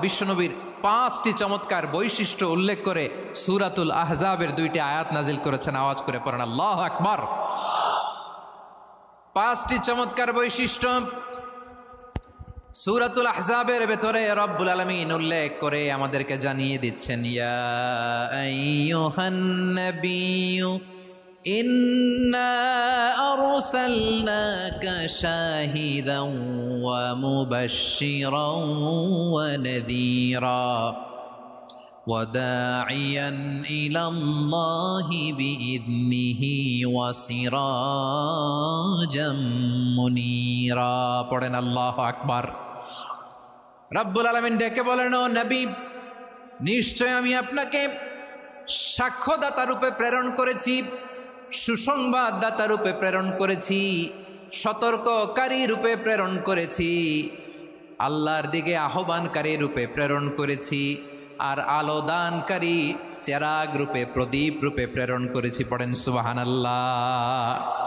বিশ্বনবীর 5টি চমৎকার বৈশিষ্ট্য উল্লেখ করে সূরাতুল আহজাবের 2টি আয়াত নাজিল করেছেন। আওয়াজ করে পড়েন আল্লাহু আকবার। 5টি চমৎকার বৈশিষ্ট্য সূরাতুল আহজাবের ভেতরে রব্বুল আলামিন উল্লেখ করে আমাদেরকে জানিয়ে দিচ্ছেন, ইয়া আইয়ুহান নাবিয়্যু ইন্না আরসালনাকা শাহিদান ওয়া মুবাশশিরান ওয়া নাযীরা ওয়া দাঈয়ান ইলাল্লাহি বিইذনিহি ওয়া সিরাজাম মুনীরা। পড়েন আল্লাহু আকবার। রব্বুল আলামিন ডেকে বলেন, ও নবী, নিশ্চয় আমি আপনাকে সাক্ষ্যদাতা রূপে প্রেরণ করেছি, সুসংবাদদাতা রূপে প্রেরণ করেছি, সতর্ককারী রূপে প্রেরণ করেছি, আল্লাহর দিকে আহ্বানকারী রূপে প্রেরণ করেছি, আর আলো দানকারী চেরাগ রূপে, প্রদীপ রূপে প্রেরণ করেছি। পড়েন সুবহানাল্লাহ।